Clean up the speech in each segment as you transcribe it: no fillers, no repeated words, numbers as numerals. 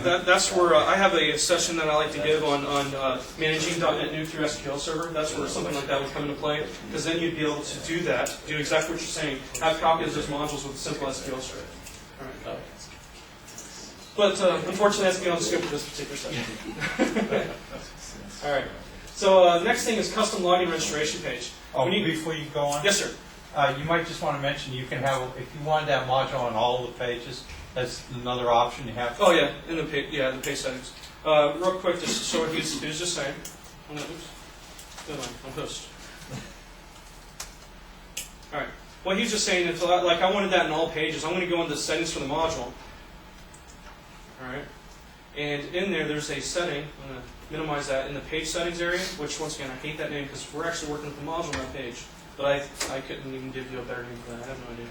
That's where I have a session that I like to give on managing .NetNuke through SQL Server. That's where something like that would come into play, because then you'd be able to do that, do exactly what you're saying, have copies of those modules with a simple SQL script. All right. But unfortunately, that's beyond the scope of this particular session. All right. So next thing is custom login registration page. Oh, before you go on? Yes, sir. You might just want to mention you can have, if you wanted that module on all the pages, that's another option you have. Oh yeah, in the page, the page settings. Real quick, just to show what he was just saying. Oops. Good one. I'm host. All right. What he's just saying is, like, I wanted that in all pages. I'm going to go into the settings for the module. All right. And in there's a setting. I'm going to minimize that in the page settings area. Which, once again, I hate that name because we're actually working with the module on that page. But I couldn't even give you a better name for that. I have no idea.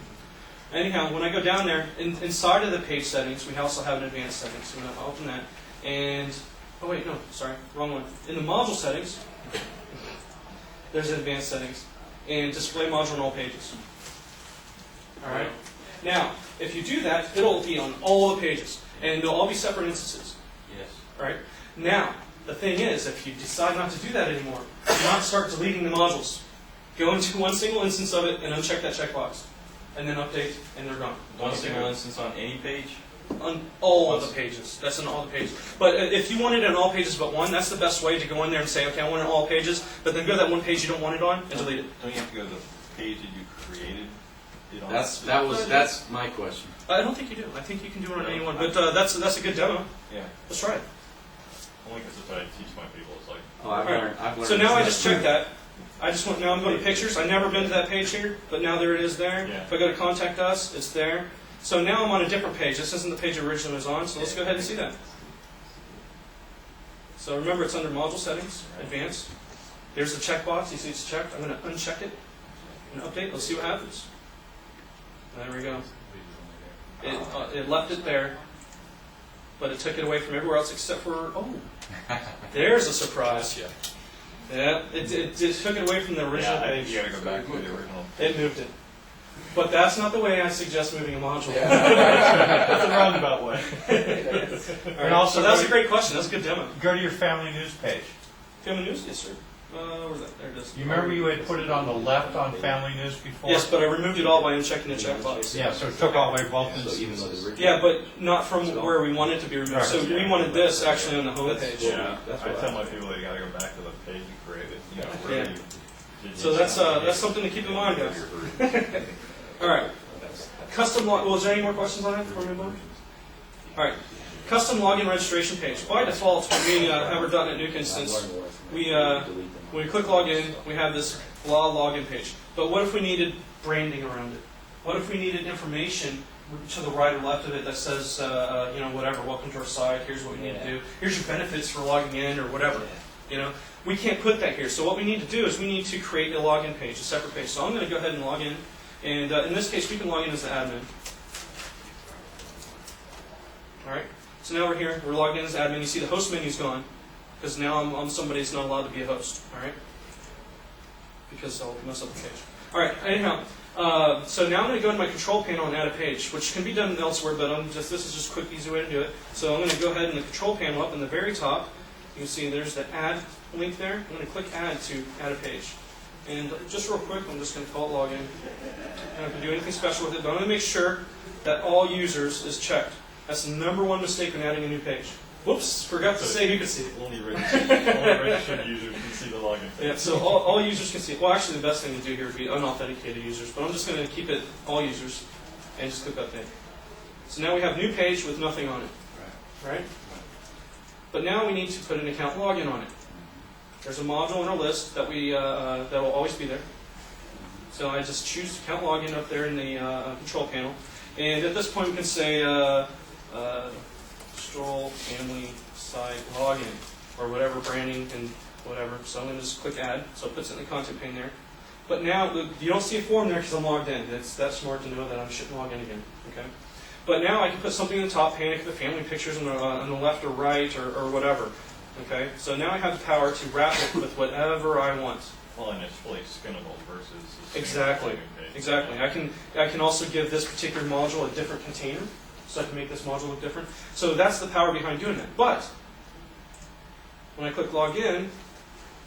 Anyhow, when I go down there, inside of the page settings, we also have an advanced settings. So I'm going to open that. And, oh wait, no, sorry, wrong one. In the module settings, there's advanced settings. And display module on all pages. All right? Now, if you do that, it'll be on all the pages. And they'll all be separate instances. Yes. All right? Now, the thing is, if you decide not to do that anymore, do not start deleting the modules. Go into one single instance of it and uncheck that checkbox. And then update, and they're gone. One single instance on any page? On all of the pages. That's in all the pages. But if you want it in all pages but one, that's the best way to go in there and say, okay, I want it in all pages, but then go to that one page you don't want it on and delete it. Don't you have to go to the page that you created it on? That's my question. I don't think you do. I think you can do it on any one, but that's a good demo. Yeah. Let's try it. Only because if I teach my people, it's like. Oh, I've learned So now I just checked that. Now I'm going to pictures. I've never been to that page here, but now there it is there. Yeah. If I go to contact us, it's there. So now I'm on a different page. This isn't the page I originally was on, so let's go ahead and see that. So remember, it's under module settings, advanced. There's the checkbox. You see it's checked. I'm going to uncheck it and update. Let's see what happens. There we go. It left it there, but it took it away from everywhere else except for, there's a surprise. Yeah, it took it away from the original page. You got to go back to the original. It moved it. But that's not the way I suggest moving a module. That's a roundabout way. And also, so that's a great question. That's a good demo. Go to your family news page. Family news? Yes, sir. Where's that? There it is. You remember you had put it on the left on family news before? Yes, but I removed it all by unchecking the checkbox. Yeah, so it took all away both instances. Yeah, but not from where we want it to be removed. Right. So we wanted this actually on the home page. Yeah, I tell my people they got to go back to the page you created. You know, where Yeah. you did So that's something to keep in mind, guys. All right. Custom log. Well, is there any more questions on it before we move on? All right. Custom login registration page. By default, when we have our .NetNuke instance, when we click login, we have this blah login page. But what if we needed branding around it? What if we needed information to the right or left of it that says, whatever, welcome to our site, here's what we need to do, here's your benefits for logging in or whatever. We can't put that here. So what we need to do is we need to create a login page, a separate page. So I'm going to go ahead and log in. And in this case, we can log in as the admin. All right. So now we're here. We're logged in as admin. You see the host menu's gone because now I'm somebody who's not allowed to be a host. All right. Because I'll mess up the page. All right. Anyhow, so now I'm going to go into my control panel and add a page, which can be done elsewhere, but this is just a quick, easy way to do it. So I'm going to go ahead in the control panel up in the very top. You can see there's the add link there. I'm going to click add to add a page. And just real quick, I'm just going to call it login. I'm not going to do anything special with it, but I'm going to make sure that all users is checked. That's the #1 mistake when adding a new page. Whoops, forgot to say who can see it. Only registered users can see the login page. Yeah, so all users can see it. Well, actually, the best thing to do here would be unauthenticated users, but I'm just going to keep it all users and just click update. So now we have new page with nothing on it, right? But now we need to put an account login on it. There's a module in our list that that will always be there. So I just choose account login up there in the control panel. And at this point we can say Strohl family site login or whatever branding and whatever. So I'm going to just click add. So it puts it in the content pane there. But now you don't see a form there because I'm logged in. It's that smart to know that I shouldn't log in again. Okay. But now I can put something in the top pane. I can put family pictures on the left or right or whatever. Okay, so now I have the power to wrap it with whatever I want. Well, and it's fully skinnable versus Exactly. I can also give this particular module a different container. so I can make this module look different. So that's the power behind doing that. But when I click log in,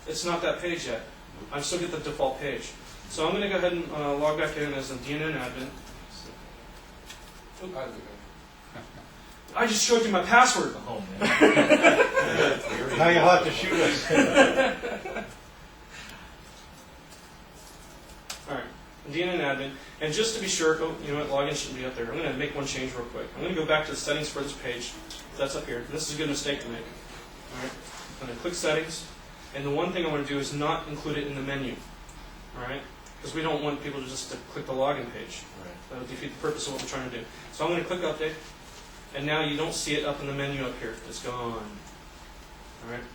it's not that page yet. I still get the default page. So I'm going to go ahead and log back in as a DNN admin. I just showed you my password. Oh, man. Now you'll have to shoot us. Alright, DNN admin. And just to be sure, oh, you know what, login shouldn't be up there. I'm going to make one change real quick. I'm going to go back to the settings for this page. That's up here. This is a good mistake to make. Alright, I'm going to click settings. And the one thing I want to do is not include it in the menu. Alright? Because we don't want people to just click the login page. That would defeat the purpose of what we're trying to do. So I'm going to click update. And now you don't see it up in the menu up here. It's gone. Alright?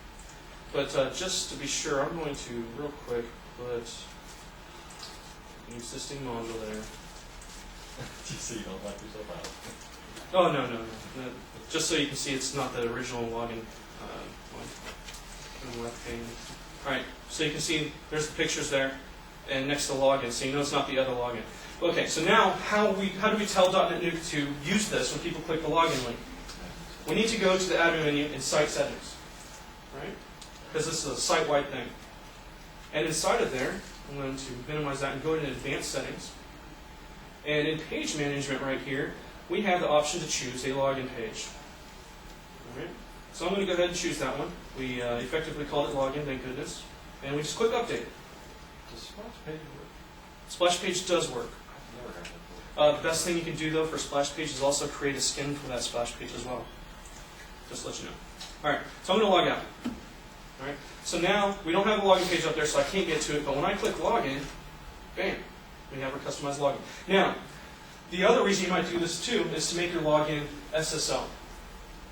But just to be sure, I'm going to, real quick, put an existing module there. Just so you don't lock yourself out. Oh, no. Just so you can see it's not the original login one. On the left pane. Alright, so you can see there's the pictures there, and next to login, so you know it's not the other login. Okay, so now how do we tell DotNetNuke to use this when people click the login link? We need to go to the admin menu in site settings, right? Because this is a site-wide thing. And inside of there, I'm going to minimize that and go into advanced settings. And in page management right here, we have the option to choose a login page. All right? So I'm going to go ahead and choose that one. We effectively called it login, thank goodness. And we just click update. Does Splash Page work? Splash page does work. I've never had that. The best thing you can do, though, for Splash Page is also create a skin for that Splash Page as well. Just to let you know. All right, so I'm going to log out. All right, so now we don't have a login page up there, so I can't get to it. But when I click login, bam, we have our customized login. Now, the other reason you might do this too is to make your login SSL,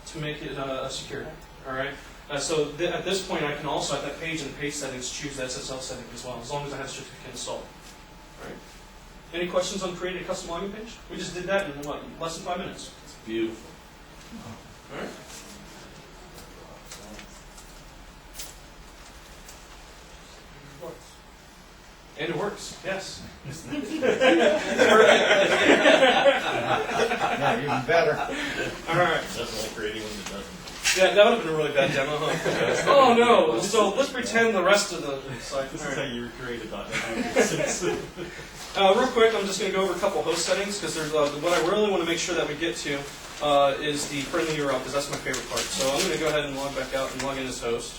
to make it secure. All right. So at this point, I can also, at that page in the page settings, choose the SSL setting as well, as long as I have the certificate installed. All right. Any questions on creating a custom login page? We just did that in what, less than 5 minutes. It's beautiful. All right. And it works. Yes. Yeah, even better. All right. Definitely creating one that doesn't. Yeah, that would have been a really bad demo, huh? Oh no! So let's pretend the rest of the site. This All is right. how you recreate a .NET. Real quick, I'm just going to go over a couple host settings because there's what I really want to make sure that we get to is the friendly URL because that's my favorite part. So I'm going to go ahead and log back out and log in as host.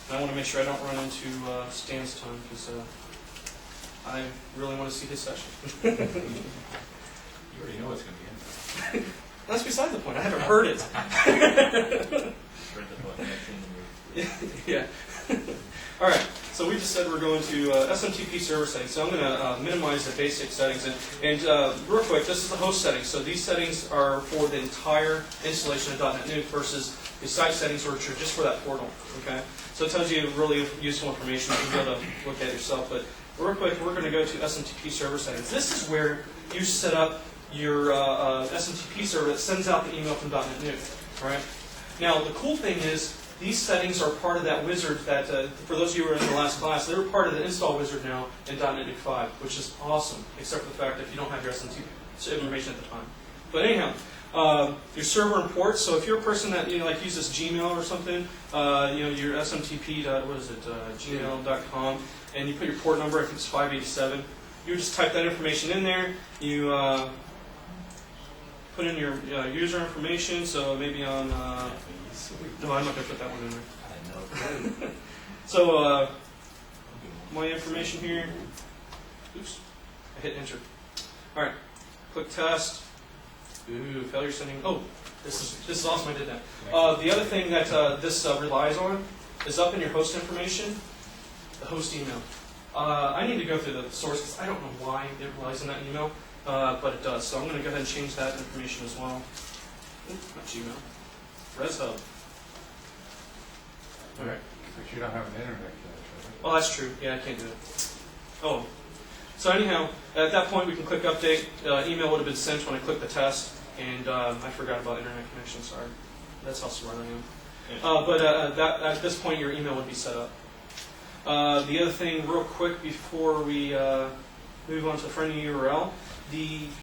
And I want to make sure I don't run into Stan's time because I really want to see his session. You already know what's going to be in there. That's beside the point. I haven't heard it. Print the button next in the movie. Yeah. All right. So we just said we're going to SMTP server settings. So I'm going to minimize the basic settings. And real quick, this is the host settings. So these settings are for the entire installation of .NET Nuke versus the site settings, which are just for that portal. Okay. So it tells you really useful information you can go to look at yourself. But real quick, we're going to go to SMTP server settings. This is where you set up your SMTP server that sends out the email from .NET Nuke. All right. Now the cool thing is these settings are part of that wizard that, for those of you who were in the last class, they're part of the install wizard now in .NET Nuke 5, which is awesome, except for the fact that if you don't have your SMTP information at the time. But anyhow, your server and ports. So if you're a person that like uses Gmail or something, your SMTP gmail.com, and you put your port number, I think it's 587. You would just type that information in there. You put in your user information. So maybe on. No, I'm not going to put that one in there. I know. So my information here. Oops, I hit enter. All right, click test. Ooh, failure sending. Oh, this is awesome. I did that. The other thing that this relies on is up in your host information, the host email. I need to go through the source because I don't know why it relies on that email, but it does. So I'm going to go ahead and change that information as well. Oops, not Gmail. ResHub. All right. But you don't have an internet connection. Oh, that's true. Yeah, I can't do it. Oh. So anyhow, at that point we can click update. Email would have been sent when I clicked the test, and I forgot about internet connection, sorry. That's how smart I am. But at this point your email would be set up. The other thing real quick before we move on to friendly URL, the